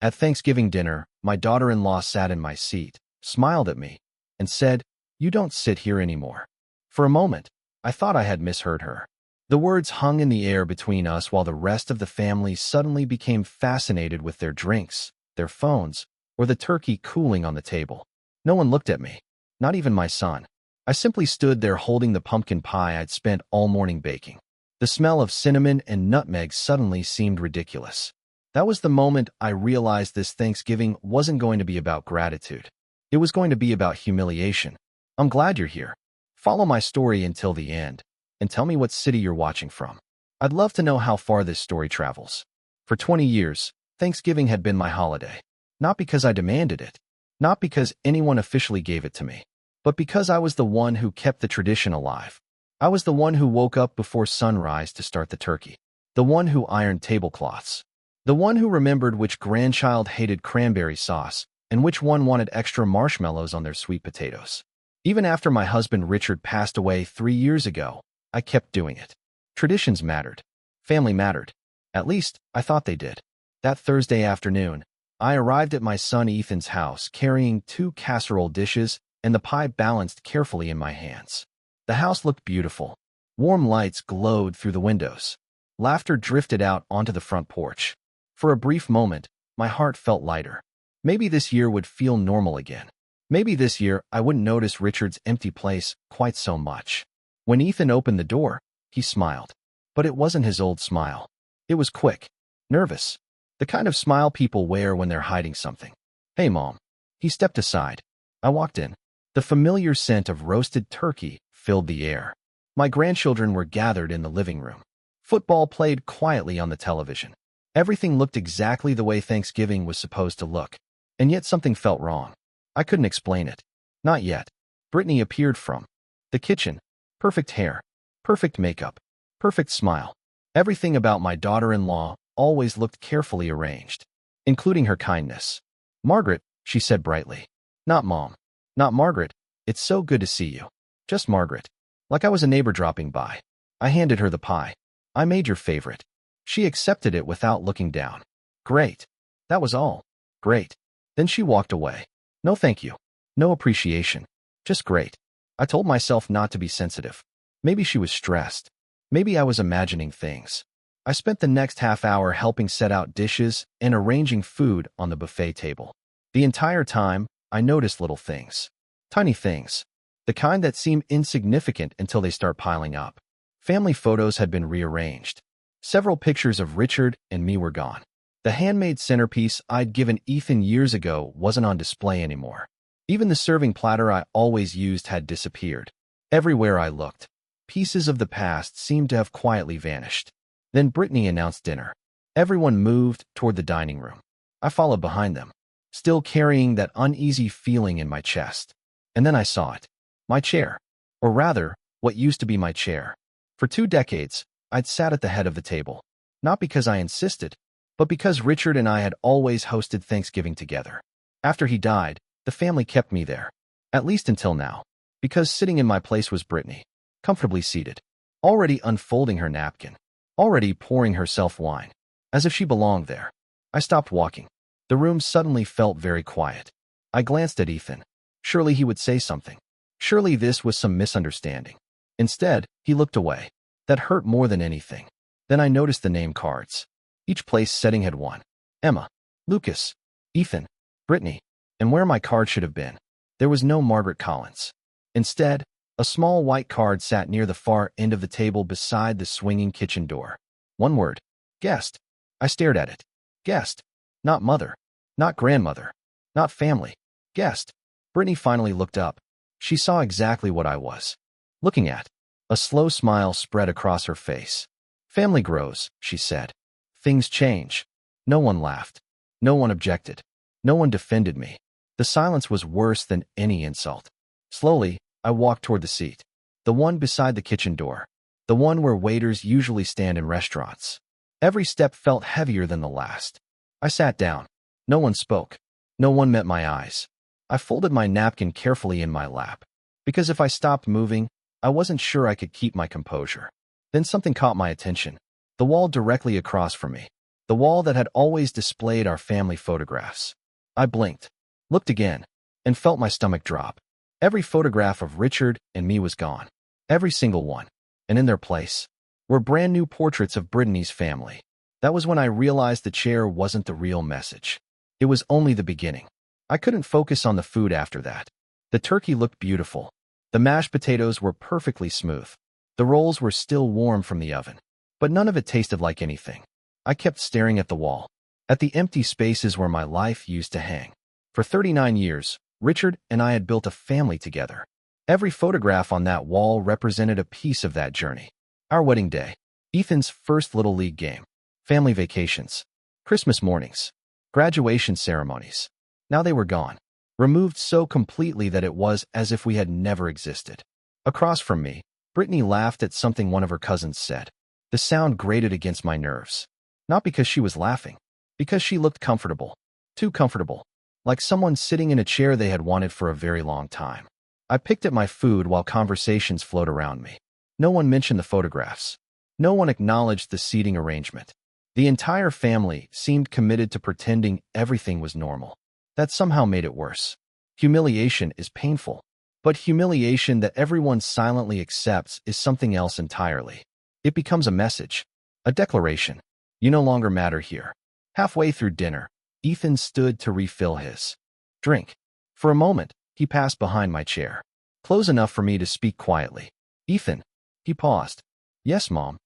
At Thanksgiving dinner, my daughter-in-law sat in my seat, smiled at me, and said, "You don't sit here anymore." For a moment, I thought I had misheard her. The words hung in the air between us while the rest of the family suddenly became fascinated with their drinks, their phones, or the turkey cooling on the table. No one looked at me, not even my son. I simply stood there holding the pumpkin pie I'd spent all morning baking. The smell of cinnamon and nutmeg suddenly seemed ridiculous. That was the moment I realized this Thanksgiving wasn't going to be about gratitude. It was going to be about humiliation. I'm glad you're here. Follow my story until the end, and tell me what city you're watching from. I'd love to know how far this story travels. For 20 years, Thanksgiving had been my holiday. Not because I demanded it, not because anyone officially gave it to me, but because I was the one who kept the tradition alive. I was the one who woke up before sunrise to start the turkey, the one who ironed tablecloths, the one who remembered which grandchild hated cranberry sauce and which one wanted extra marshmallows on their sweet potatoes. Even after my husband Richard passed away 3 years ago, I kept doing it. Traditions mattered. Family mattered. At least, I thought they did. That Thursday afternoon, I arrived at my son Ethan's house carrying 2 casserole dishes and the pie balanced carefully in my hands. The house looked beautiful. Warm lights glowed through the windows. Laughter drifted out onto the front porch. For a brief moment, my heart felt lighter. Maybe this year would feel normal again. Maybe this year I wouldn't notice Richard's empty place quite so much. When Ethan opened the door, he smiled. But it wasn't his old smile. It was quick, nervous, the kind of smile people wear when they're hiding something. "Hey, Mom." He stepped aside. I walked in. The familiar scent of roasted turkey filled the air. My grandchildren were gathered in the living room. Football played quietly on the television. Everything looked exactly the way Thanksgiving was supposed to look. And yet something felt wrong. I couldn't explain it. Not yet. Brittany appeared from the kitchen. Perfect hair, perfect makeup, perfect smile. Everything about my daughter-in-law always looked carefully arranged, including her kindness. "Margaret," she said brightly. "Not Mom. Not Margaret. It's so good to see you. Just Margaret." Like I was a neighbor dropping by. I handed her the pie. "I made your favorite." She accepted it without looking down. "Great." That was all. "Great." Then she walked away. No thank you. No appreciation. Just great. I told myself not to be sensitive. Maybe she was stressed. Maybe I was imagining things. I spent the next half hour helping set out dishes and arranging food on the buffet table. The entire time, I noticed little things. Tiny things. The kind that seem insignificant until they start piling up. Family photos had been rearranged. Several pictures of Richard and me were gone. The handmade centerpiece I'd given Ethan years ago wasn't on display anymore. Even the serving platter I always used had disappeared. Everywhere I looked, pieces of the past seemed to have quietly vanished. Then Brittany announced dinner. Everyone moved toward the dining room. I followed behind them, still carrying that uneasy feeling in my chest. And then I saw it. My chair. Or rather, what used to be my chair. For 2 decades, I'd sat at the head of the table. Not because I insisted, but because Richard and I had always hosted Thanksgiving together. After he died, the family kept me there. At least until now. Because sitting in my place was Brittany, comfortably seated, already unfolding her napkin, already pouring herself wine, as if she belonged there. I stopped walking. The room suddenly felt very quiet. I glanced at Ethan. Surely he would say something. Surely this was some misunderstanding. Instead, he looked away. That hurt more than anything. Then I noticed the name cards. Each place setting had one. Emma, Lucas, Ethan, Brittany, and where my card should have been, there was no Margaret Collins. Instead, a small white card sat near the far end of the table beside the swinging kitchen door. One word. Guest. I stared at it. Guest. Not mother. Not grandmother. Not family. Guest. Brittany finally looked up. She saw exactly what I was looking at. A slow smile spread across her face. "Family grows," she said. "Things change." No one laughed. No one objected. No one defended me. The silence was worse than any insult. Slowly, I walked toward the seat. The one beside the kitchen door. The one where waiters usually stand in restaurants. Every step felt heavier than the last. I sat down. No one spoke. No one met my eyes. I folded my napkin carefully in my lap. Because if I stopped moving, I wasn't sure I could keep my composure. Then something caught my attention. The wall directly across from me. the wall that had always displayed our family photographs. I blinked, looked again, and felt my stomach drop. Every photograph of Richard and me was gone. Every single one. And in their place were brand new portraits of Brittany's family. That was when I realized the chair wasn't the real message. It was only the beginning. I couldn't focus on the food after that. The turkey looked beautiful. The mashed potatoes were perfectly smooth. The rolls were still warm from the oven. But none of it tasted like anything. I kept staring at the wall, at the empty spaces where my life used to hang. For 39 years, Richard and I had built a family together. Every photograph on that wall represented a piece of that journey. Our wedding day, Ethan's first Little League game, family vacations, Christmas mornings, graduation ceremonies. Now they were gone, removed so completely that it was as if we had never existed. Across from me, Brittany laughed at something one of her cousins said. The sound grated against my nerves. Not because she was laughing, because she looked comfortable. Too comfortable. Like someone sitting in a chair they had wanted for a very long time. I picked at my food while conversations flowed around me. No one mentioned the photographs. No one acknowledged the seating arrangement. The entire family seemed committed to pretending everything was normal. That somehow made it worse. Humiliation is painful. But humiliation that everyone silently accepts is something else entirely. It becomes a message. A declaration. You no longer matter here. Halfway through dinner, Ethan stood to refill his drink. For a moment, he passed behind my chair. Close enough for me to speak quietly. Ethan. He paused. Yes, Mom.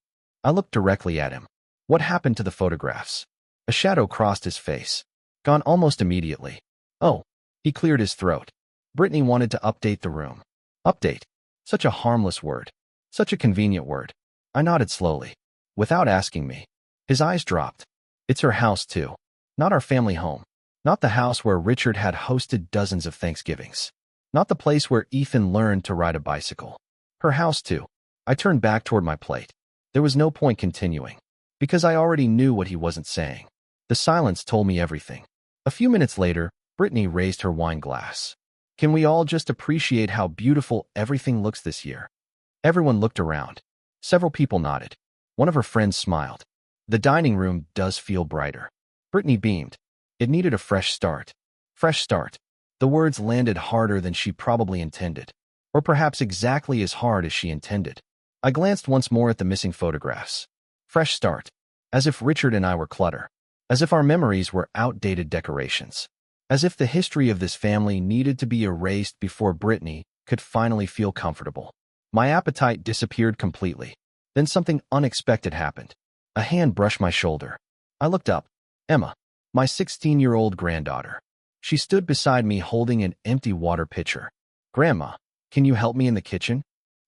I looked directly at him. What happened to the photographs? A shadow crossed his face. Gone almost immediately. Oh. He cleared his throat. Brittany wanted to update the room. Update. Such a harmless word. Such a convenient word. I nodded slowly. Without asking me. His eyes dropped. It's her house, too. Not our family home. Not the house where Richard had hosted dozens of Thanksgivings. Not the place where Ethan learned to ride a bicycle. Her house, too. I turned back toward my plate. There was no point continuing. Because I already knew what he wasn't saying. The silence told me everything. A few minutes later, Brittany raised her wine glass. Can we all just appreciate how beautiful everything looks this year? Everyone looked around. Several people nodded. One of her friends smiled. The dining room does feel brighter. Brittany beamed. It needed a fresh start. Fresh start. The words landed harder than she probably intended. Or perhaps exactly as hard as she intended. I glanced once more at the missing photographs. Fresh start. As if Richard and I were clutter. As if our memories were outdated decorations. As if the history of this family needed to be erased before Brittany could finally feel comfortable. My appetite disappeared completely. Then something unexpected happened. A hand brushed my shoulder. I looked up. Emma, my 16-year-old granddaughter. She stood beside me holding an empty water pitcher. Grandma, can you help me in the kitchen?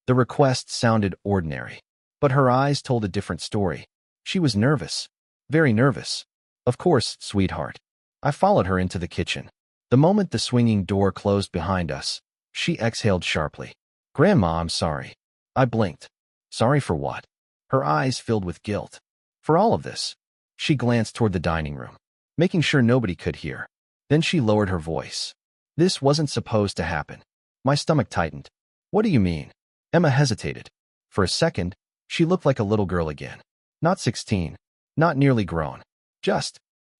The request sounded ordinary. But her eyes told a different story. She was nervous. Very nervous. Of course, sweetheart. I followed her into the kitchen. The moment the swinging door closed behind us, she exhaled sharply. Grandma, I'm sorry. I blinked. Sorry for what? Her eyes filled with guilt. For all of this. She glanced toward the dining room, making sure nobody could hear. Then she lowered her voice. This wasn't supposed to happen. My stomach tightened. What do you mean? Emma hesitated. For a second, she looked like a little girl again. Not 16. Not nearly grown. Just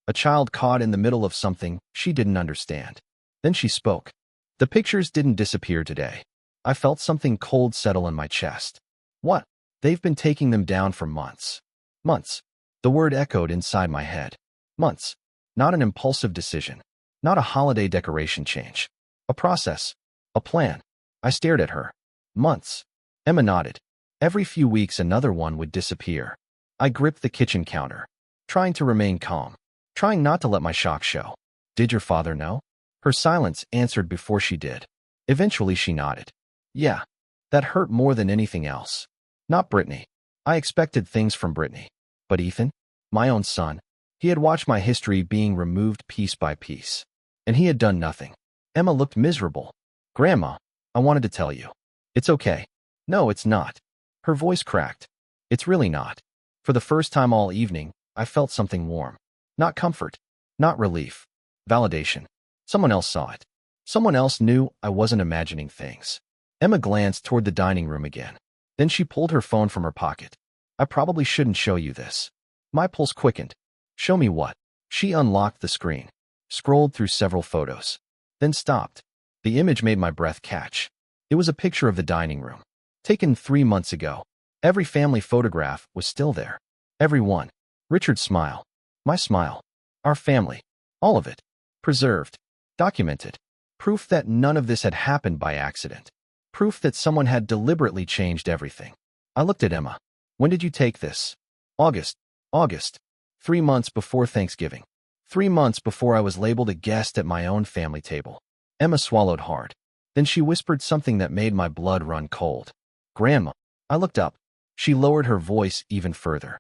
a child caught in the middle of something she didn't understand. Then she spoke. The pictures didn't disappear today. I felt something cold settle in my chest. What? They've been taking them down for months. Months. The word echoed inside my head. Months. Not an impulsive decision. Not a holiday decoration change. A process. A plan. I stared at her. Months. Emma nodded. Every few weeks another one would disappear. I gripped the kitchen counter, trying to remain calm, trying not to let my shock show. Did your father know? Her silence answered before she did. Eventually she nodded. Yeah. That hurt more than anything else. Not Brittany. I expected things from Brittany. But Ethan? My own son. He had watched my history being removed piece by piece. And he had done nothing. Emma looked miserable. Grandma, I wanted to tell you. It's okay. No, it's not. Her voice cracked. It's really not. For the first time all evening, I felt something warm. Not comfort. Not relief. Validation. Someone else saw it. Someone else knew I wasn't imagining things. Emma glanced toward the dining room again. Then she pulled her phone from her pocket. I probably shouldn't show you this. My pulse quickened. Show me what? She unlocked the screen, scrolled through several photos, then stopped. The image made my breath catch. It was a picture of the dining room, taken 3 months ago. Every family photograph was still there. Every one. Richard's smile. My smile. Our family. All of it. Preserved. Documented. Proof that none of this had happened by accident. Proof that someone had deliberately changed everything. I looked at Emma. When did you take this? August. August. 3 months before Thanksgiving. 3 months before I was labeled a guest at my own family table. Emma swallowed hard. Then she whispered something that made my blood run cold. Grandma. I looked up. She lowered her voice even further.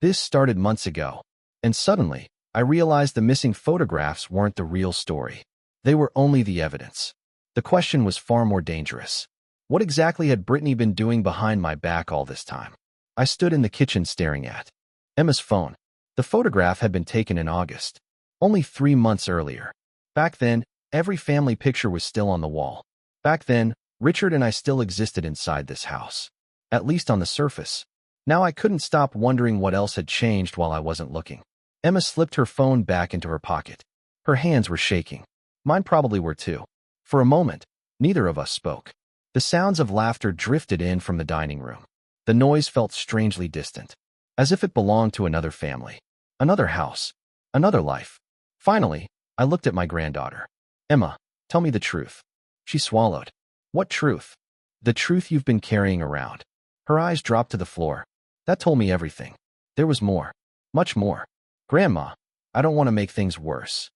This started months ago. And suddenly, I realized the missing photographs weren't the real story. They were only the evidence. The question was far more dangerous. What exactly had Brittany been doing behind my back all this time? I stood in the kitchen staring at Emma's phone. The photograph had been taken in August, only 3 months earlier. Back then, every family picture was still on the wall. Back then, Richard and I still existed inside this house. At least on the surface. Now I couldn't stop wondering what else had changed while I wasn't looking. Emma slipped her phone back into her pocket. Her hands were shaking. Mine probably were too. For a moment, neither of us spoke. The sounds of laughter drifted in from the dining room. The noise felt strangely distant, as if it belonged to another family, another house, another life. Finally, I looked at my granddaughter. Emma, tell me the truth. She swallowed. What truth? The truth you've been carrying around. Her eyes dropped to the floor. That told me everything. There was more. Much more. Grandma, I don't want to make things worse.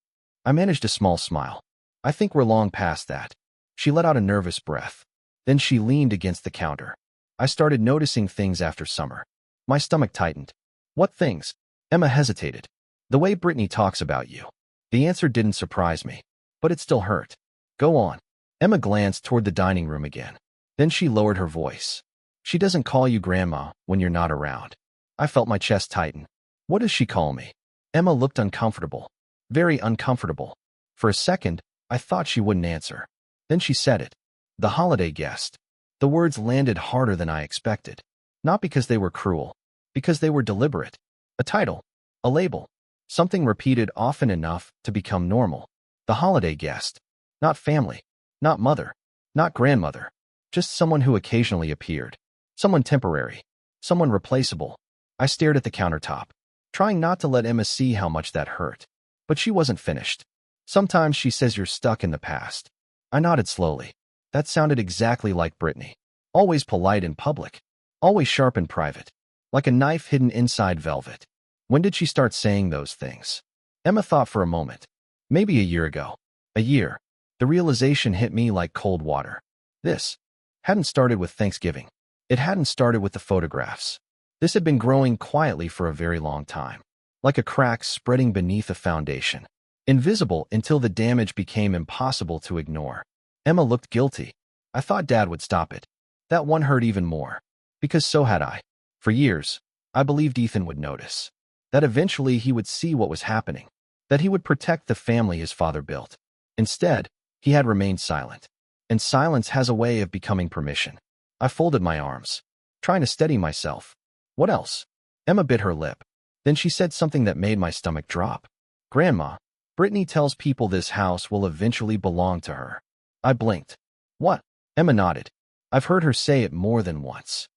I managed a small smile. I think we're long past that. She let out a nervous breath. Then she leaned against the counter. I started noticing things after summer. My stomach tightened. What things? Emma hesitated. The way Brittany talks about you. The answer didn't surprise me, but it still hurt. Go on. Emma glanced toward the dining room again. Then she lowered her voice. She doesn't call you Grandma when you're not around. I felt my chest tighten. What does she call me? Emma looked uncomfortable. Very uncomfortable. For a second, I thought she wouldn't answer. Then she said it. The holiday guest. The words landed harder than I expected. Not because they were cruel. Because they were deliberate. A title. A label. Something repeated often enough to become normal. The holiday guest. Not family. Not mother. Not grandmother. Just someone who occasionally appeared. Someone temporary. Someone replaceable. I stared at the countertop, trying not to let Emma see how much that hurt. But she wasn't finished. Sometimes she says you're stuck in the past. I nodded slowly. That sounded exactly like Brittany. Always polite in public. Always sharp in private. Like a knife hidden inside velvet. When did she start saying those things? Emma thought for a moment. Maybe a year ago. A year. The realization hit me like cold water. This hadn't started with Thanksgiving. It hadn't started with the photographs. This had been growing quietly for a very long time. Like a crack spreading beneath a foundation. Invisible until the damage became impossible to ignore. Emma looked guilty. I thought Dad would stop it. That one hurt even more. Because so had I. For years, I believed Ethan would notice. That eventually he would see what was happening. That he would protect the family his father built. Instead, he had remained silent. And silence has a way of becoming permission. I folded my arms, trying to steady myself. What else? Emma bit her lip. Then she said something that made my stomach drop. Grandma, Brittany tells people this house will eventually belong to her. I blinked. What? Emma nodded. I've heard her say it more than once.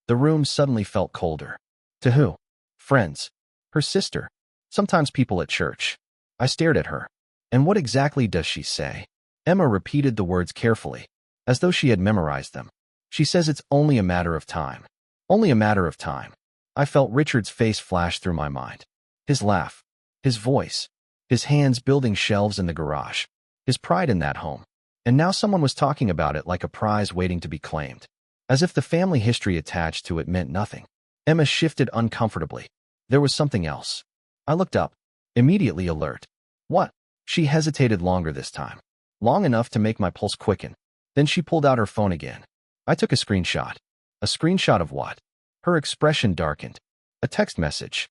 The room suddenly felt colder. To who? Friends. Her sister. Sometimes people at church. I stared at her. And what exactly does she say? Emma repeated the words carefully, as though she had memorized them. She says it's only a matter of time. Only a matter of time. I felt Richard's face flash through my mind. His laugh. His voice. His hands building shelves in the garage. His pride in that home. And now someone was talking about it like a prize waiting to be claimed. As if the family history attached to it meant nothing. Emma shifted uncomfortably. There was something else. I looked up, immediately alert. What? She hesitated longer this time. Long enough to make my pulse quicken. Then she pulled out her phone again. I took a screenshot. A screenshot of what? Her expression darkened. A text message.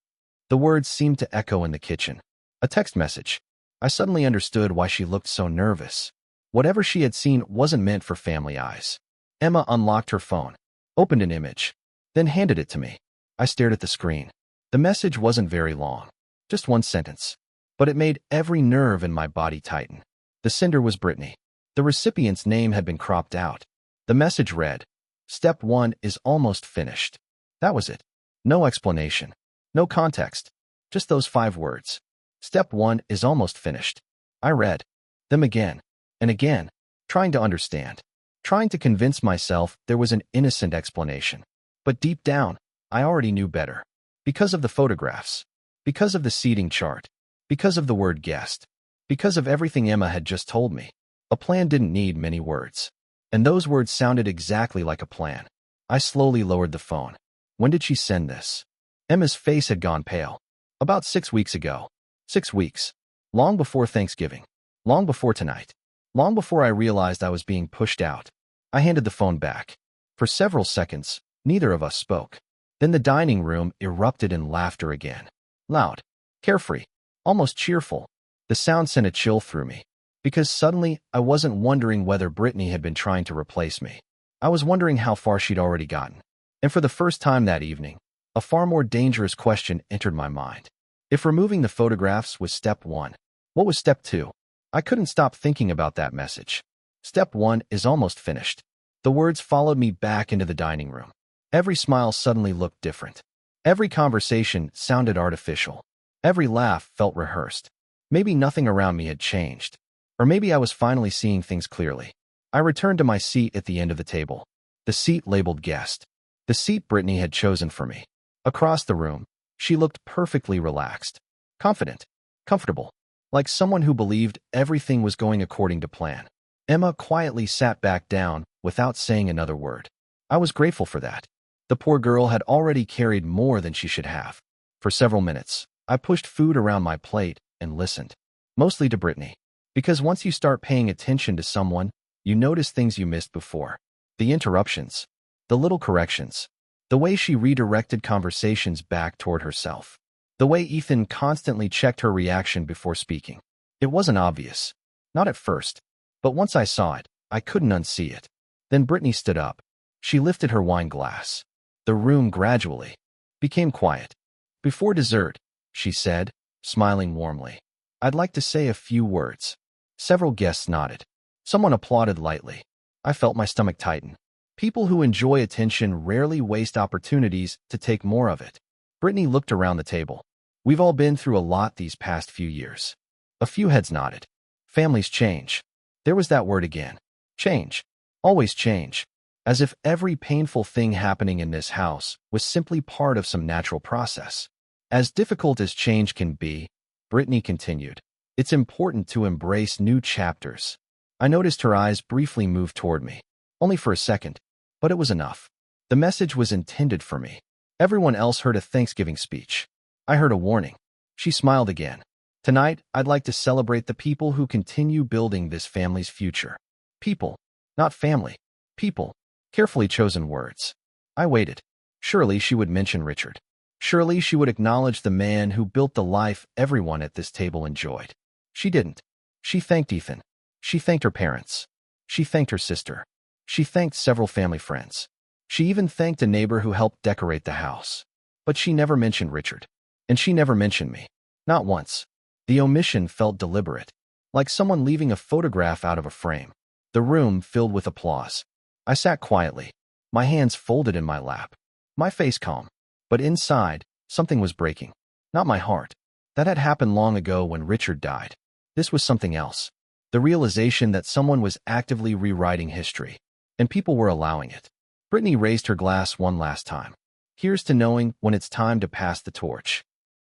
The words seemed to echo in the kitchen. A text message. I suddenly understood why she looked so nervous. Whatever she had seen wasn't meant for family eyes. Emma unlocked her phone, opened an image, then handed it to me. I stared at the screen. The message wasn't very long. Just one sentence. But it made every nerve in my body tighten. The sender was Brittany. The recipient's name had been cropped out. The message read, "Step 1 is almost finished." That was it. No explanation. No context. Just those 5 words. Step 1 is almost finished. I read them again and again, trying to understand, trying to convince myself there was an innocent explanation. But deep down, I already knew better. Because of the photographs, because of the seating chart, because of the word guest, because of everything Emma had just told me. A plan didn't need many words. And those words sounded exactly like a plan. I slowly lowered the phone. When did she send this? Emma's face had gone pale. About 6 weeks ago. 6 weeks. Long before Thanksgiving. Long before tonight. Long before I realized I was being pushed out. I handed the phone back. For several seconds, neither of us spoke. Then the dining room erupted in laughter again. Loud. Carefree. Almost cheerful. The sound sent a chill through me. Because suddenly, I wasn't wondering whether Brittany had been trying to replace me. I was wondering how far she'd already gotten. And for the first time that evening, a far more dangerous question entered my mind. If removing the photographs was step 1, what was step 2? I couldn't stop thinking about that message. Step 1 is almost finished. The words followed me back into the dining room. Every smile suddenly looked different. Every conversation sounded artificial. Every laugh felt rehearsed. Maybe nothing around me had changed. Or maybe I was finally seeing things clearly. I returned to my seat at the end of the table. The seat labeled guest. The seat Brittany had chosen for me. Across the room, she looked perfectly relaxed. Confident. Comfortable. Like someone who believed everything was going according to plan. Emma quietly sat back down without saying another word. I was grateful for that. The poor girl had already carried more than she should have. For several minutes, I pushed food around my plate and listened. Mostly to Brittany. Because once you start paying attention to someone, you notice things you missed before. The interruptions. The little corrections. The way she redirected conversations back toward herself. The way Ethan constantly checked her reaction before speaking. It wasn't obvious. Not at first. But once I saw it, I couldn't unsee it. Then Brittany stood up. She lifted her wine glass. The room gradually became quiet. "Before dessert," she said, smiling warmly, "I'd like to say a few words." Several guests nodded. Someone applauded lightly. I felt my stomach tighten. People who enjoy attention rarely waste opportunities to take more of it. Brittany looked around the table. "We've all been through a lot these past few years." A few heads nodded. Families change. There was that word again. Change. Always change. As if every painful thing happening in this house was simply part of some natural process. As difficult as change can be, Brittany continued, "It's important to embrace new chapters." I noticed her eyes briefly move toward me. Only for a second, but it was enough. The message was intended for me. Everyone else heard a Thanksgiving speech. I heard a warning. She smiled again. "Tonight, I'd like to celebrate the people who continue building this family's future." People, not family. People. Carefully chosen words. I waited. Surely she would mention Richard. Surely she would acknowledge the man who built the life everyone at this table enjoyed. She didn't. She thanked Ethan. She thanked her parents. She thanked her sister. She thanked several family friends. She even thanked a neighbor who helped decorate the house. But she never mentioned Richard. And she never mentioned me. Not once. The omission felt deliberate. Like someone leaving a photograph out of a frame. The room filled with applause. I sat quietly. My hands folded in my lap. My face calm. But inside, something was breaking. Not my heart. That had happened long ago when Richard died. This was something else. The realization that someone was actively rewriting history. And people were allowing it. Brittany raised her glass one last time. "Here's to knowing when it's time to pass the torch."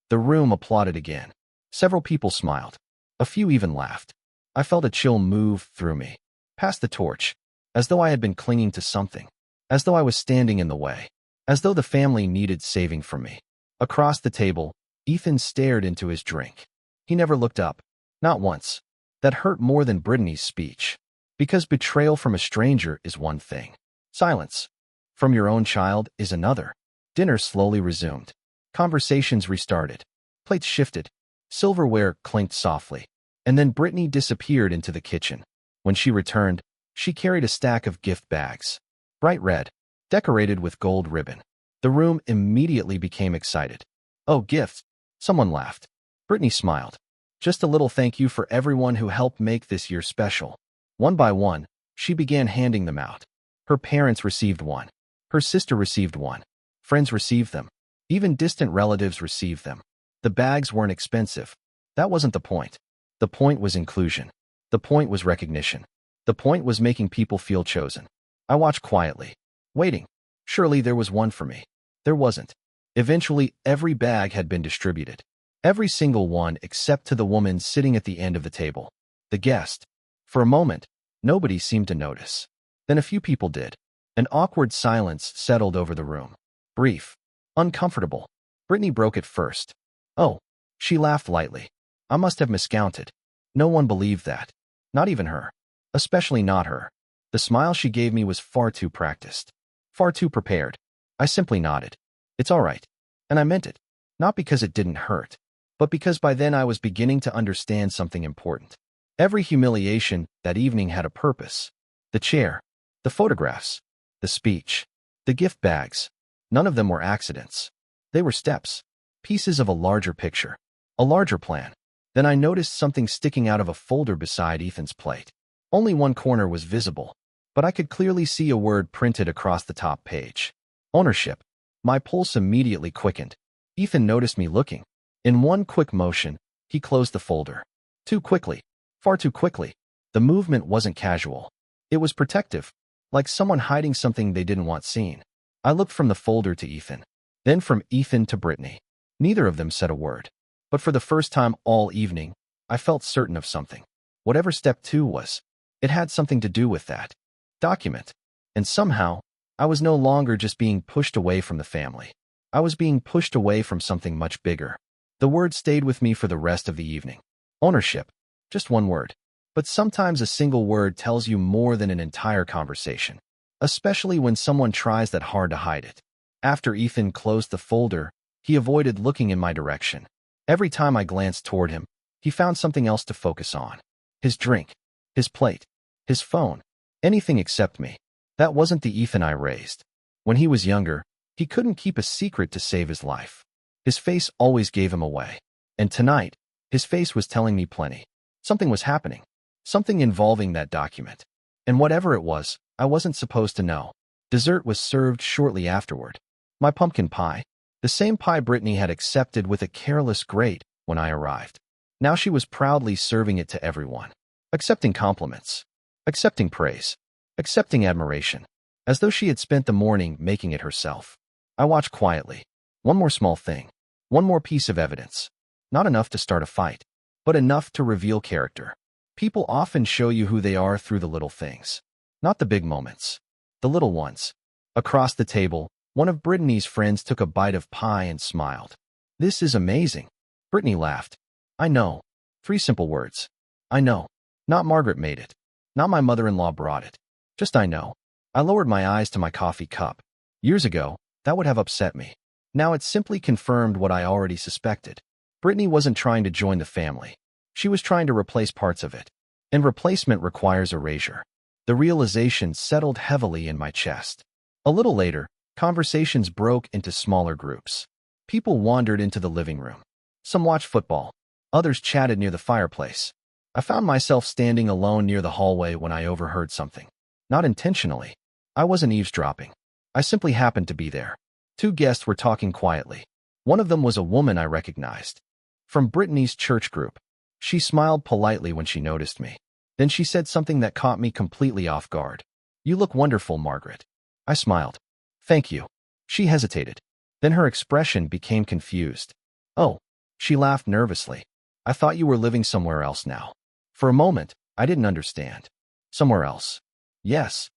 The room applauded again. Several people smiled. A few even laughed. I felt a chill move through me. Pass the torch. As though I had been clinging to something. As though I was standing in the way. As though the family needed saving from me. Across the table, Ethan stared into his drink. He never looked up. Not once. That hurt more than Brittany's speech. Because betrayal from a stranger is one thing. Silence from your own child is another. Dinner slowly resumed. Conversations restarted. Plates shifted. Silverware clinked softly. And then Brittany disappeared into the kitchen. When she returned, she carried a stack of gift bags. Bright red, decorated with gold ribbon. The room immediately became excited. "Oh, gifts!" Someone laughed. Brittany smiled. Just a little thank you for everyone who helped make this year special. One by one, she began handing them out. Her parents received one. Her sister received one. Friends received them. Even distant relatives received them. The bags weren't expensive. That wasn't the point. The point was inclusion. The point was recognition. The point was making people feel chosen. I watched quietly, waiting. Surely there was one for me. There wasn't. Eventually, every bag had been distributed. Every single one except to the woman sitting at the end of the table. The guest. For a moment, nobody seemed to notice. Then a few people did. An awkward silence settled over the room. Brief. Uncomfortable. Brittany broke it first. Oh. She laughed lightly. I must have miscounted. No one believed that. Not even her. Especially not her. The smile she gave me was far too practiced. Far too prepared. I simply nodded. It's all right. And I meant it. Not because it didn't hurt, but because by then I was beginning to understand something important. Every humiliation that evening had a purpose. The chair. The photographs. The speech. The gift bags. None of them were accidents. They were steps. Pieces of a larger picture. A larger plan. Then I noticed something sticking out of a folder beside Ethan's plate. Only one corner was visible, but I could clearly see a word printed across the top page. Ownership. My pulse immediately quickened. Ethan noticed me looking. In one quick motion, he closed the folder. Too quickly. Far too quickly. The movement wasn't casual. It was protective, like someone hiding something they didn't want seen. I looked from the folder to Ethan, then from Ethan to Brittany. Neither of them said a word. But for the first time all evening, I felt certain of something. Whatever step 2 was, it had something to do with that document. And somehow, I was no longer just being pushed away from the family. I was being pushed away from something much bigger. The word stayed with me for the rest of the evening. Ownership. Just one word. But sometimes a single word tells you more than an entire conversation, especially when someone tries that hard to hide it. After Ethan closed the folder, he avoided looking in my direction. Every time I glanced toward him, he found something else to focus on. His drink. His plate. His phone. Anything except me. That wasn't the Ethan I raised. When he was younger, he couldn't keep a secret to save his life. His face always gave him away. And tonight, his face was telling me plenty. Something was happening. Something involving that document. And whatever it was, I wasn't supposed to know. Dessert was served shortly afterward. My pumpkin pie. The same pie Brittany had accepted with a careless grate when I arrived. Now she was proudly serving it to everyone. Accepting compliments. Accepting praise. Accepting admiration. As though she had spent the morning making it herself. I watched quietly. One more small thing. One more piece of evidence. Not enough to start a fight, but enough to reveal character. People often show you who they are through the little things. Not the big moments. The little ones. Across the table, one of Brittany's friends took a bite of pie and smiled. This is amazing. Brittany laughed. I know. 3 simple words. I know. Not Margaret made it. Not my mother-in-law brought it. Just I know. I lowered my eyes to my coffee cup. Years ago, that would have upset me. Now it simply confirmed what I already suspected. Brittany wasn't trying to join the family. She was trying to replace parts of it. And replacement requires erasure. The realization settled heavily in my chest. A little later, conversations broke into smaller groups. People wandered into the living room. Some watched football. Others chatted near the fireplace. I found myself standing alone near the hallway when I overheard something. Not intentionally. I wasn't eavesdropping. I simply happened to be there. 2 guests were talking quietly. One of them was a woman I recognized. From Brittany's church group. She smiled politely when she noticed me. Then she said something that caught me completely off guard. You look wonderful, Margaret. I smiled. Thank you. She hesitated. Then her expression became confused. Oh. She laughed nervously. I thought you were living somewhere else now. For a moment, I didn't understand. Somewhere else. Yes.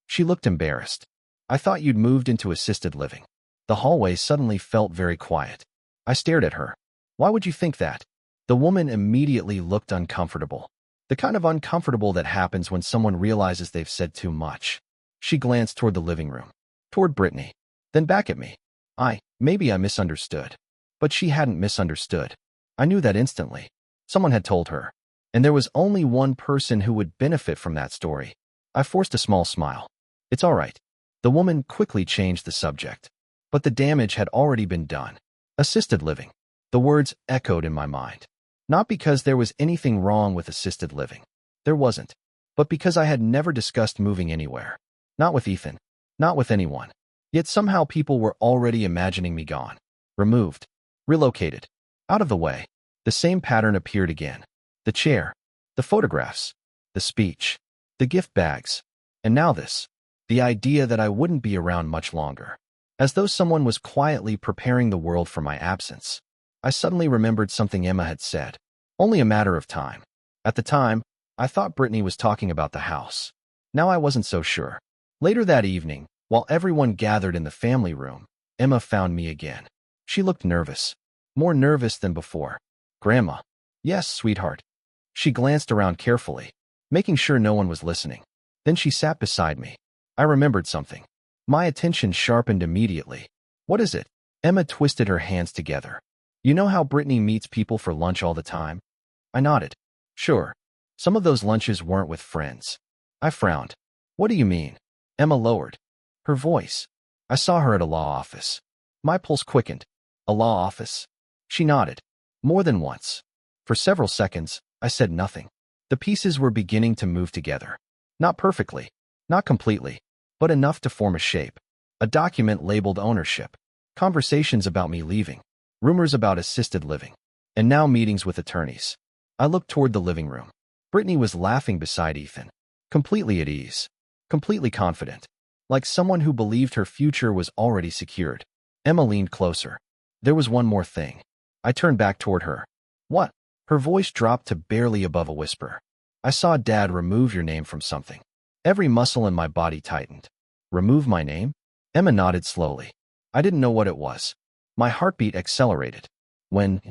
She looked embarrassed. I thought you'd moved into assisted living. The hallway suddenly felt very quiet. I stared at her. Why would you think that? The woman immediately looked uncomfortable. The kind of uncomfortable that happens when someone realizes they've said too much. She glanced toward the living room. Toward Brittany. Then back at me. Maybe I misunderstood. But she hadn't misunderstood. I knew that instantly. Someone had told her. And there was only one person who would benefit from that story. I forced a small smile. It's all right. The woman quickly changed the subject. But the damage had already been done. Assisted living. The words echoed in my mind. Not because there was anything wrong with assisted living. There wasn't. But because I had never discussed moving anywhere. Not with Ethan. Not with anyone. Yet somehow people were already imagining me gone. Removed. Relocated. Out of the way. The same pattern appeared again. The chair. The photographs. The speech. The gift bags. And now this. The idea that I wouldn't be around much longer. As though someone was quietly preparing the world for my absence. I suddenly remembered something Emma had said. Only a matter of time. At the time, I thought Brittany was talking about the house. Now I wasn't so sure. Later that evening, while everyone gathered in the family room, Emma found me again. She looked nervous. More nervous than before. Grandma. Yes, sweetheart. She glanced around carefully, making sure no one was listening. Then she sat beside me. I remembered something. My attention sharpened immediately. What is it? Emma twisted her hands together. You know how Brittany meets people for lunch all the time? I nodded. Sure. Some of those lunches weren't with friends. I frowned. What do you mean? Emma lowered her voice. I saw her at a law office. My pulse quickened. A law office? She nodded. More than once. For several seconds, I said nothing. The pieces were beginning to move together. Not perfectly. Not completely. But enough to form a shape. A document labeled ownership. Conversations about me leaving. Rumors about assisted living. And now meetings with attorneys. I looked toward the living room. Brittany was laughing beside Ethan. Completely at ease. Completely confident. Like someone who believed her future was already secured. Emma leaned closer. There was one more thing. I turned back toward her. What? Her voice dropped to barely above a whisper. I saw Dad remove your name from something. Every muscle in my body tightened. Remove my name? Emma nodded slowly. I didn't know what it was. My heartbeat accelerated. When?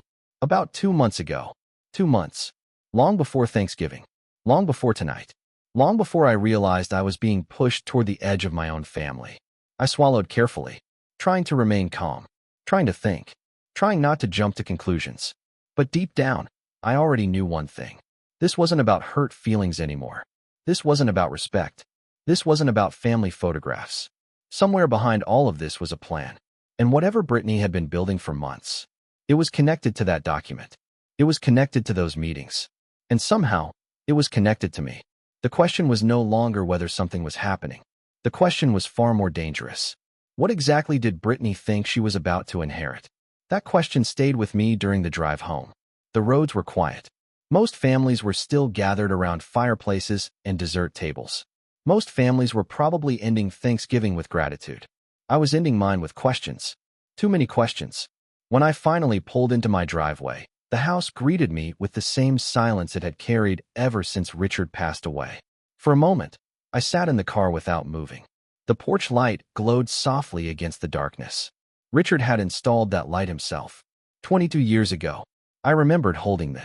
About 2 months ago. 2 months. Long before Thanksgiving. Long before tonight. Long before I realized I was being pushed toward the edge of my own family. I swallowed carefully, trying to remain calm, trying to think, trying not to jump to conclusions. But deep down, I already knew one thing. This wasn't about hurt feelings anymore. This wasn't about respect. This wasn't about family photographs. Somewhere behind all of this was a plan. And whatever Brittany had been building for months, it was connected to that document. It was connected to those meetings. And somehow, it was connected to me. The question was no longer whether something was happening. The question was far more dangerous. What exactly did Brittany think she was about to inherit? That question stayed with me during the drive home. The roads were quiet. Most families were still gathered around fireplaces and dessert tables. Most families were probably ending Thanksgiving with gratitude. I was ending mine with questions. Too many questions. When I finally pulled into my driveway, the house greeted me with the same silence it had carried ever since Richard passed away. For a moment, I sat in the car without moving. The porch light glowed softly against the darkness. Richard had installed that light himself. 22 years ago, I remembered holding the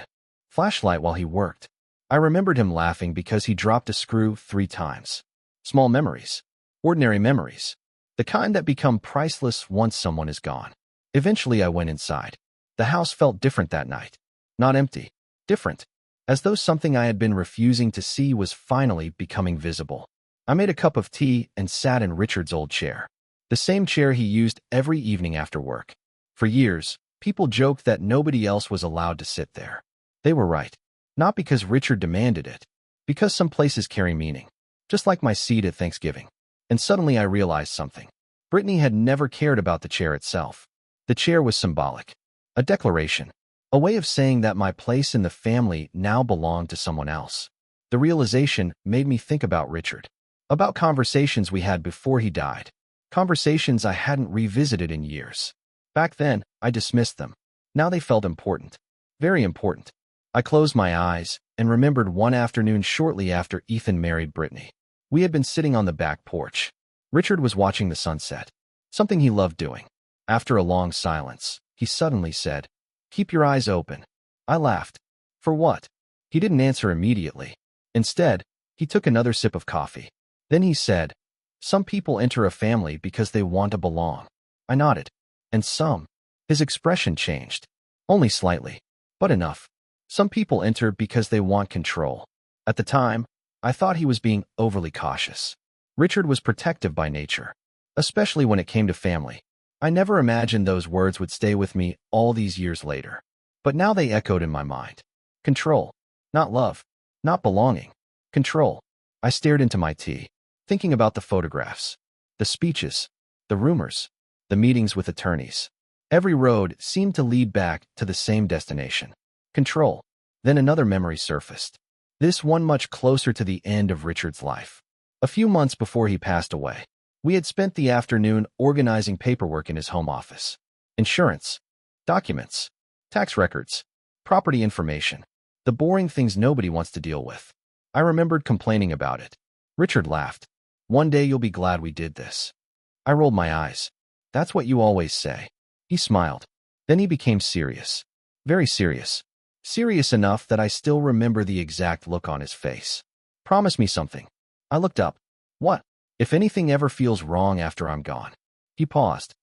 flashlight while he worked. I remembered him laughing because he dropped a screw 3 times. Small memories. Ordinary memories. The kind that become priceless once someone is gone. Eventually I went inside. The house felt different that night. Not empty. Different. As though something I had been refusing to see was finally becoming visible. I made a cup of tea and sat in Richard's old chair. The same chair he used every evening after work. For years, people joked that nobody else was allowed to sit there. They were right. Not because Richard demanded it. Because some places carry meaning. Just like my seat at Thanksgiving. And suddenly I realized something. Brittany had never cared about the chair itself. The chair was symbolic. A declaration. A way of saying that my place in the family now belonged to someone else. The realization made me think about Richard. About conversations we had before he died. Conversations I hadn't revisited in years. Back then, I dismissed them. Now they felt important. Very important. I closed my eyes and remembered one afternoon shortly after Ethan married Brittany. We had been sitting on the back porch. Richard was watching the sunset. Something he loved doing. After a long silence, he suddenly said, "Keep your eyes open." I laughed. For what? He didn't answer immediately. Instead, he took another sip of coffee. Then he said, "Some people enter a family because they want to belong." I nodded. And some. His expression changed. Only slightly. But enough. Some people enter because they want control. At the time, I thought he was being overly cautious. Richard was protective by nature. Especially when it came to family. I never imagined those words would stay with me all these years later. But now they echoed in my mind. Control. Not love. Not belonging. Control. I stared into my tea, thinking about the photographs, the speeches, the rumors, the meetings with attorneys. Every road seemed to lead back to the same destination. Control. Then another memory surfaced. This one much closer to the end of Richard's life. A few months before he passed away, we had spent the afternoon organizing paperwork in his home office. Insurance, documents, tax records, property information, the boring things nobody wants to deal with. I remembered complaining about it. Richard laughed. One day you'll be glad we did this. I rolled my eyes. That's what you always say. He smiled. Then he became serious. Very serious. Serious enough that I still remember the exact look on his face. Promise me something. I looked up. What? If anything ever feels wrong after I'm gone. He paused.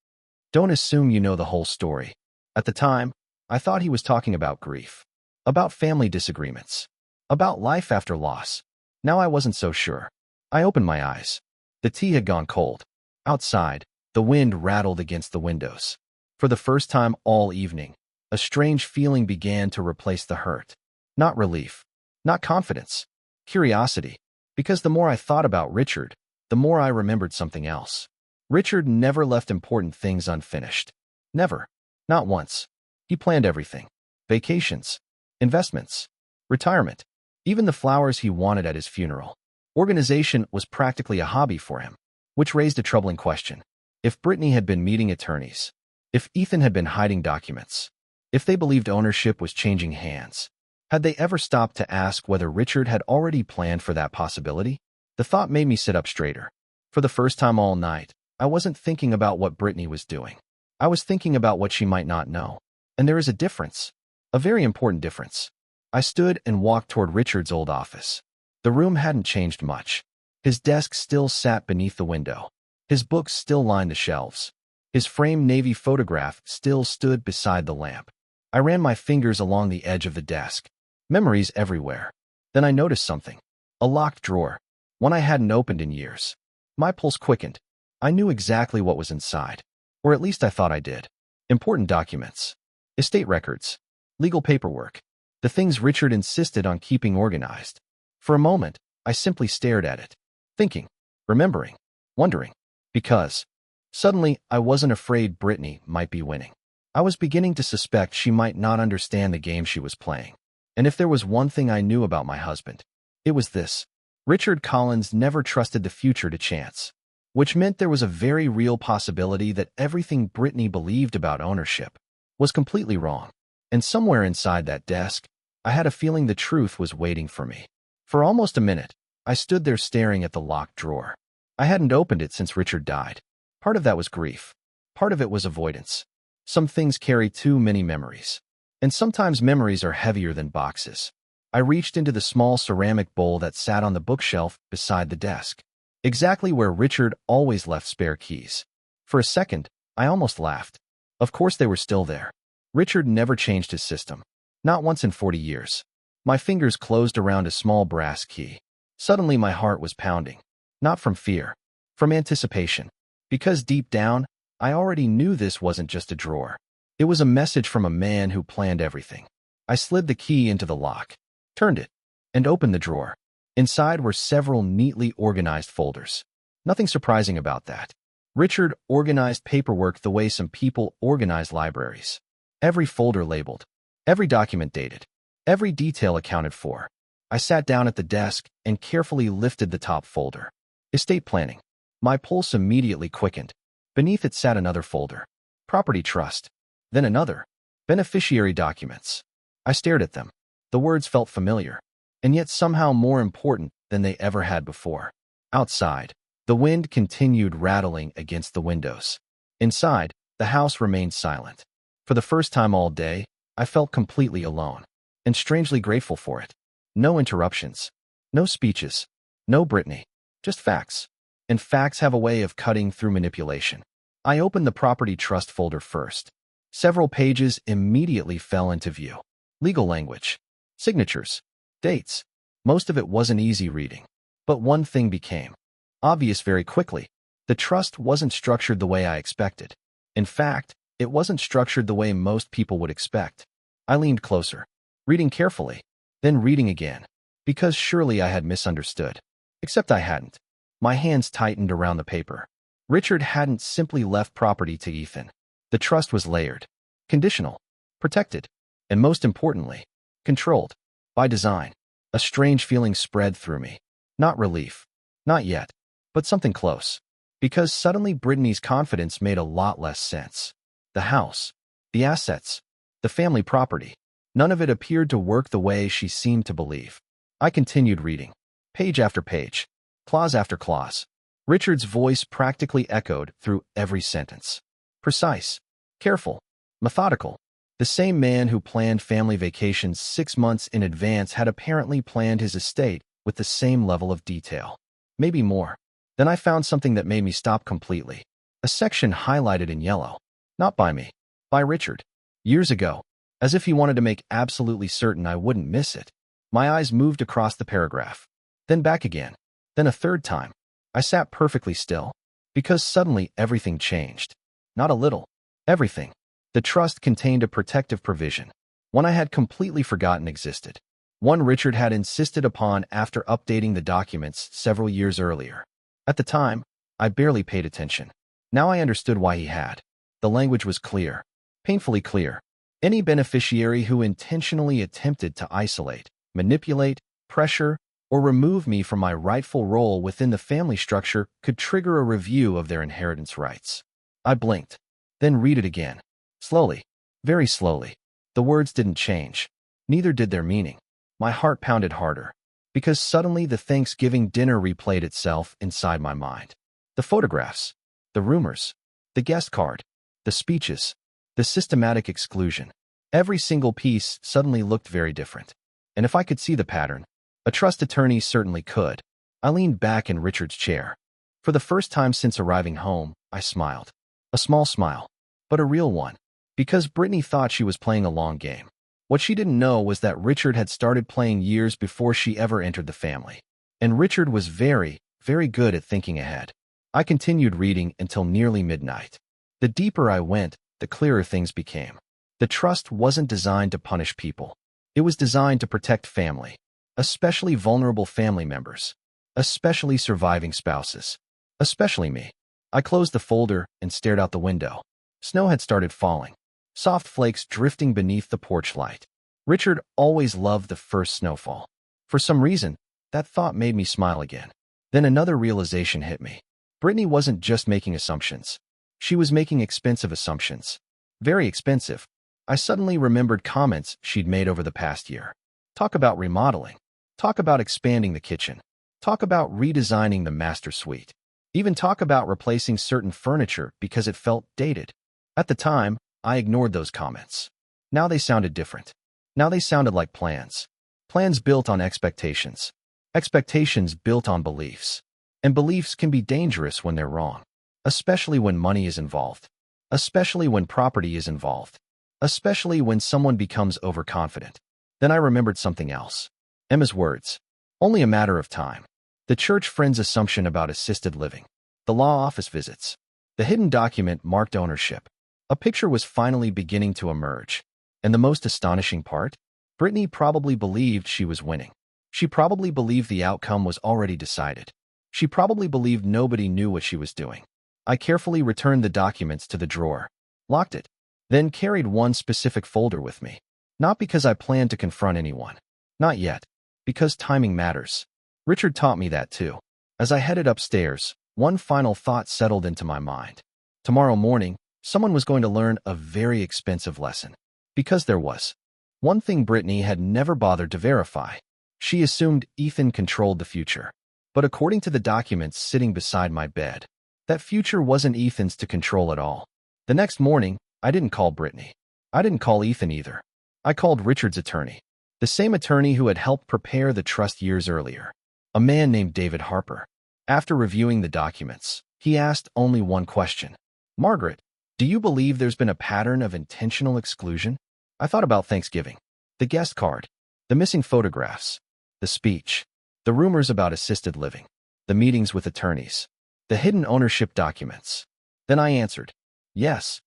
Don't assume you know the whole story. At the time, I thought he was talking about grief. About family disagreements. About life after loss. Now I wasn't so sure. I opened my eyes. The tea had gone cold. Outside, the wind rattled against the windows. For the first time all evening, a strange feeling began to replace the hurt. Not relief. Not confidence. Curiosity. Because the more I thought about Richard, the more I remembered something else. Richard never left important things unfinished. Never. Not once. He planned everything. Vacations. Investments. Retirement. Even the flowers he wanted at his funeral. Organization was practically a hobby for him, which raised a troubling question. If Brittany had been meeting attorneys, if Ethan had been hiding documents, if they believed ownership was changing hands, had they ever stopped to ask whether Richard had already planned for that possibility? The thought made me sit up straighter. For the first time all night, I wasn't thinking about what Brittany was doing. I was thinking about what she might not know. And there is a difference. A very important difference. I stood and walked toward Richard's old office. The room hadn't changed much. His desk still sat beneath the window. His books still lined the shelves. His framed navy photograph still stood beside the lamp. I ran my fingers along the edge of the desk. Memories everywhere. Then I noticed something. A locked drawer. One I hadn't opened in years. My pulse quickened. I knew exactly what was inside. Or at least I thought I did. Important documents. Estate records. Legal paperwork. The things Richard insisted on keeping organized. For a moment, I simply stared at it. Thinking. Remembering. Wondering. Because. Suddenly, I wasn't afraid Brittany might be winning. I was beginning to suspect she might not understand the game she was playing. And if there was one thing I knew about my husband, it was this. Richard Collins never trusted the future to chance. Which meant there was a very real possibility that everything Brittany believed about ownership was completely wrong. And somewhere inside that desk, I had a feeling the truth was waiting for me. For almost a minute, I stood there staring at the locked drawer. I hadn't opened it since Richard died. Part of that was grief. Part of it was avoidance. Some things carry too many memories. And sometimes memories are heavier than boxes. I reached into the small ceramic bowl that sat on the bookshelf beside the desk. Exactly where Richard always left spare keys. For a second, I almost laughed. Of course they were still there. Richard never changed his system. Not once in 40 years. My fingers closed around a small brass key. Suddenly my heart was pounding. Not from fear. From anticipation. Because deep down, I already knew this wasn't just a drawer. It was a message from a man who planned everything. I slid the key into the lock, turned it, and opened the drawer. Inside were several neatly organized folders. Nothing surprising about that. Richard organized paperwork the way some people organize libraries. Every folder labeled. Every document dated. Every detail accounted for. I sat down at the desk and carefully lifted the top folder. Estate planning. My pulse immediately quickened. Beneath it sat another folder. Property trust. Then another. Beneficiary documents. I stared at them. The words felt familiar, and yet somehow more important than they ever had before. Outside, the wind continued rattling against the windows. Inside, the house remained silent. For the first time all day, I felt completely alone, and strangely grateful for it. No interruptions. No speeches. No Brittany. Just facts. And facts have a way of cutting through manipulation. I opened the property trust folder first. Several pages immediately fell into view. Legal language. Signatures. Dates. Most of it wasn't easy reading. But one thing became obvious very quickly. The trust wasn't structured the way I expected. In fact, it wasn't structured the way most people would expect. I leaned closer, reading carefully, then reading again, because surely I had misunderstood. Except I hadn't. My hands tightened around the paper. Richard hadn't simply left property to Ethan. The trust was layered, conditional, protected, and most importantly, controlled. By design. A strange feeling spread through me. Not relief. Not yet. But something close. Because suddenly Brittany's confidence made a lot less sense. The house, the assets, the family property. None of it appeared to work the way she seemed to believe. I continued reading. Page after page. Clause after clause. Richard's voice practically echoed through every sentence. Precise. Careful. Methodical. The same man who planned family vacations 6 months in advance had apparently planned his estate with the same level of detail. Maybe more. Then I found something that made me stop completely. A section highlighted in yellow. Not by me. By Richard. Years ago. As if he wanted to make absolutely certain I wouldn't miss it. My eyes moved across the paragraph. Then back again. Then a third time. I sat perfectly still. Because suddenly everything changed. Not a little. Everything. The trust contained a protective provision. One I had completely forgotten existed. One Richard had insisted upon after updating the documents several years earlier. At the time, I barely paid attention. Now I understood why he had. The language was clear. Painfully clear. Any beneficiary who intentionally attempted to isolate, manipulate, pressure, or remove me from my rightful role within the family structure could trigger a review of their inheritance rights. I blinked. Then read it again. Slowly. Very slowly. The words didn't change. Neither did their meaning. My heart pounded harder. Because suddenly the Thanksgiving dinner replayed itself inside my mind. The photographs. The rumors. The guest card. The speeches. The systematic exclusion. Every single piece suddenly looked very different. And if I could see the pattern, a trust attorney certainly could. I leaned back in Richard's chair. For the first time since arriving home, I smiled. A small smile. But a real one. Because Brittany thought she was playing a long game. What she didn't know was that Richard had started playing years before she ever entered the family. And Richard was very, very good at thinking ahead. I continued reading until nearly midnight. The deeper I went, the clearer things became. The trust wasn't designed to punish people. It was designed to protect family, especially vulnerable family members, especially surviving spouses, especially me. I closed the folder and stared out the window. Snow had started falling. Soft flakes drifting beneath the porch light. Richard always loved the first snowfall. For some reason, that thought made me smile again. Then another realization hit me. Brittany wasn't just making assumptions. She was making expensive assumptions. Very expensive. I suddenly remembered comments she'd made over the past year. Talk about remodeling. Talk about expanding the kitchen. Talk about redesigning the master suite. Even talk about replacing certain furniture because it felt dated. At the time, I ignored those comments. Now they sounded different. Now they sounded like plans. Plans built on expectations. Expectations built on beliefs. And beliefs can be dangerous when they're wrong. Especially when money is involved. Especially when property is involved. Especially when someone becomes overconfident. Then I remembered something else. Emma's words. Only a matter of time. The church friend's assumption about assisted living. The law office visits. The hidden document marked ownership. A picture was finally beginning to emerge. And the most astonishing part? Brittany probably believed she was winning. She probably believed the outcome was already decided. She probably believed nobody knew what she was doing. I carefully returned the documents to the drawer, locked it, then carried one specific folder with me. Not because I planned to confront anyone. Not yet. Because timing matters. Richard taught me that too. As I headed upstairs, one final thought settled into my mind. Tomorrow morning, someone was going to learn a very expensive lesson. Because there was. One thing Brittany had never bothered to verify. She assumed Ethan controlled the future. But according to the documents sitting beside my bed, that future wasn't Ethan's to control at all. The next morning, I didn't call Brittany. I didn't call Ethan either. I called Richard's attorney. The same attorney who had helped prepare the trust years earlier. A man named David Harper. After reviewing the documents, he asked only one question. Margaret, do you believe there's been a pattern of intentional exclusion? I thought about Thanksgiving. The guest card. The missing photographs. The speech. The rumors about assisted living. The meetings with attorneys. The hidden ownership documents. Then I answered. Yes.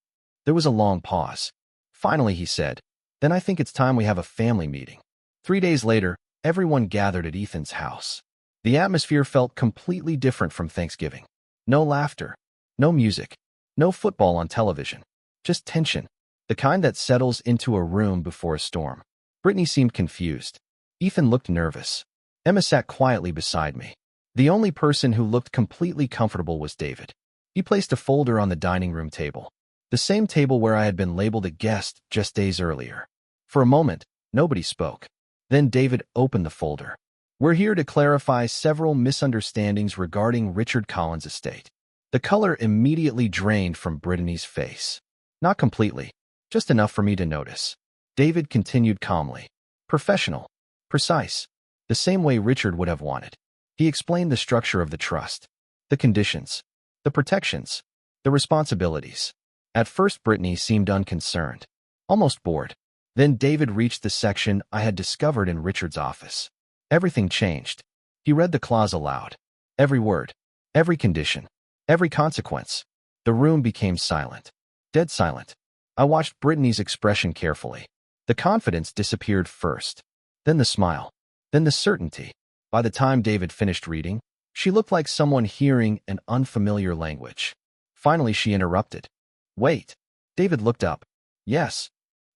There was a long pause. Finally, he said, then I think it's time we have a family meeting. 3 days later, everyone gathered at Ethan's house. The atmosphere felt completely different from Thanksgiving. No laughter, no music, no football on television, just tension, the kind that settles into a room before a storm. Brittany seemed confused. Ethan looked nervous. Emma sat quietly beside me. The only person who looked completely comfortable was David. He placed a folder on the dining room table, the same table where I had been labeled a guest just days earlier. For a moment, nobody spoke. Then David opened the folder. We're here to clarify several misunderstandings regarding Richard Collins' estate. The color immediately drained from Brittany's face. Not completely, just enough for me to notice. David continued calmly. Professional. Precise. The same way Richard would have wanted. He explained the structure of the trust, the conditions, the protections, the responsibilities. At first, Brittany seemed unconcerned, almost bored. Then David reached the section I had discovered in Richard's office. Everything changed. He read the clause aloud. Every word, every condition, every consequence. The room became silent. Dead silent. I watched Brittany's expression carefully. The confidence disappeared first. Then the smile. Then the certainty. By the time David finished reading, she looked like someone hearing an unfamiliar language. Finally, she interrupted. Wait. David looked up. Yes.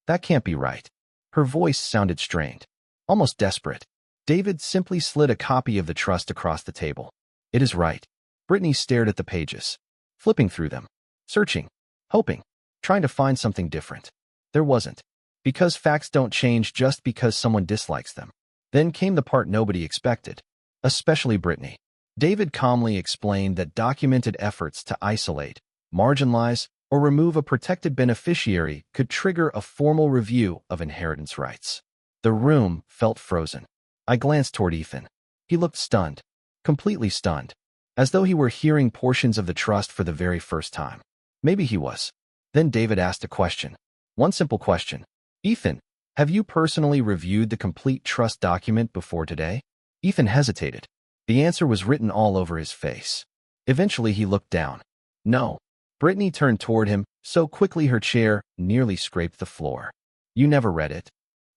That can't be right. Her voice sounded strained, almost desperate. David simply slid a copy of the trust across the table. It is right. Brittany stared at the pages, flipping through them, searching, hoping, trying to find something different. There wasn't. Because facts don't change just because someone dislikes them. Then came the part nobody expected, especially Brittany. David calmly explained that documented efforts to isolate, marginalize, or remove a protected beneficiary could trigger a formal review of inheritance rights. The room felt frozen. I glanced toward Ethan. He looked stunned, completely stunned, as though he were hearing portions of the trust for the very first time. Maybe he was. Then David asked a question. One simple question. Ethan, have you personally reviewed the complete trust document before today? Ethan hesitated. The answer was written all over his face. Eventually, he looked down. No. Brittany turned toward him so quickly her chair nearly scraped the floor. You never read it?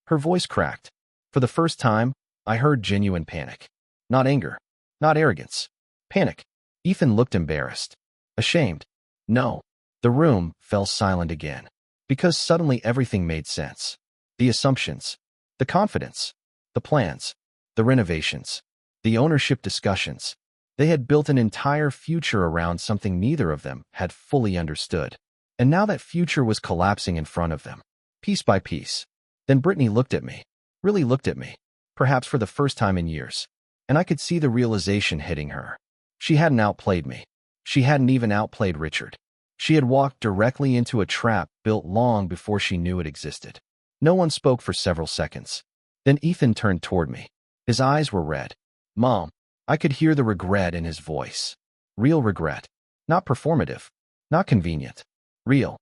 Her voice cracked. For the first time, I heard genuine panic. Not anger. Not arrogance. Panic. Ethan looked embarrassed. Ashamed. No. The room fell silent again. Because suddenly everything made sense. The assumptions. The confidence. The plans. The renovations. The ownership discussions. They had built an entire future around something neither of them had fully understood. And now that future was collapsing in front of them, piece by piece. Then Brittany looked at me. Really looked at me. Perhaps for the first time in years. And I could see the realization hitting her. She hadn't outplayed me. She hadn't even outplayed Richard. She had walked directly into a trap built long before she knew it existed. No one spoke for several seconds. Then Ethan turned toward me. His eyes were red. Mom. I could hear the regret in his voice. Real regret. Not performative. Not convenient. Real.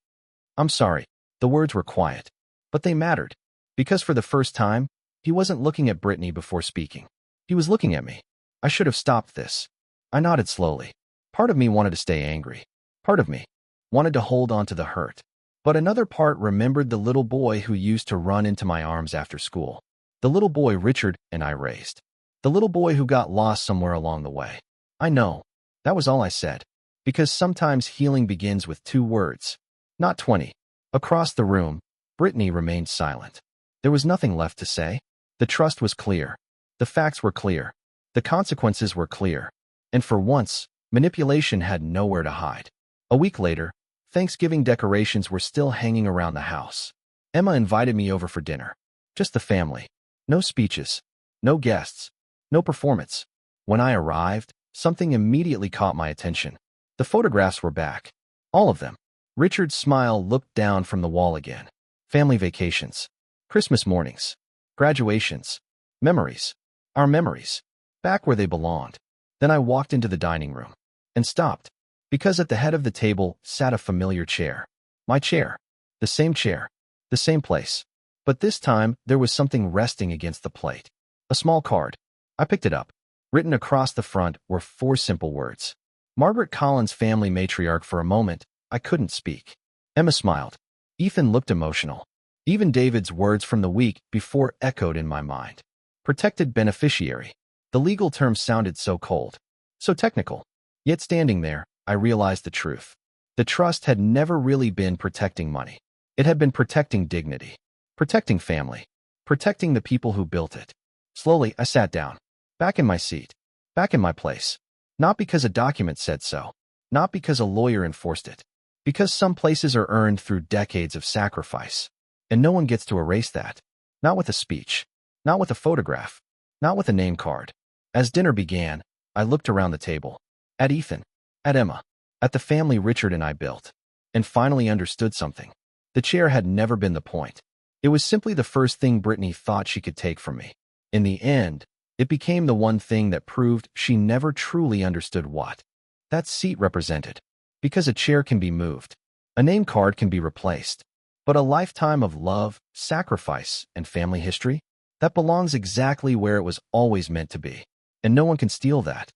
I'm sorry. The words were quiet. But they mattered. Because for the first time, he wasn't looking at Brittany before speaking. He was looking at me. I should have stopped this. I nodded slowly. Part of me wanted to stay angry. Part of me wanted to hold on to the hurt. But another part remembered the little boy who used to run into my arms after school. The little boy Richard and I raised. The little boy who got lost somewhere along the way. I know. That was all I said. Because sometimes healing begins with 2 words. Not 20. Across the room, Brittany remained silent. There was nothing left to say. The trust was clear. The facts were clear. The consequences were clear. And for once, manipulation had nowhere to hide. A week later, Thanksgiving decorations were still hanging around the house. Emma invited me over for dinner. Just the family. No speeches. No guests. No performance. When I arrived, something immediately caught my attention. The photographs were back. All of them. Richard's smile looked down from the wall again. Family vacations. Christmas mornings. Graduations. Memories. Our memories. Back where they belonged. Then I walked into the dining room. And stopped. Because at the head of the table sat a familiar chair. My chair. The same chair. The same place. But this time, there was something resting against the plate. A small card. I picked it up. Written across the front were 4 simple words. Margaret Collins, family matriarch. For a moment, I couldn't speak. Emma smiled. Ethan looked emotional. Even David's words from the week before echoed in my mind. Protected beneficiary. The legal term sounded so cold, so technical. Yet standing there, I realized the truth. The trust had never really been protecting money. It had been protecting dignity, protecting family, protecting the people who built it. Slowly, I sat down, back in my seat, back in my place. Not because a document said so, not because a lawyer enforced it, because some places are earned through decades of sacrifice. And no one gets to erase that. Not with a speech, not with a photograph, not with a name card. As dinner began, I looked around the table, at Ethan, at Emma, at the family Richard and I built, and finally understood something. The chair had never been the point. It was simply the first thing Brittany thought she could take from me. In the end, it became the one thing that proved she never truly understood what that seat represented. Because a chair can be moved, a name card can be replaced, but a lifetime of love, sacrifice, and family history, that belongs exactly where it was always meant to be. And no one can steal that.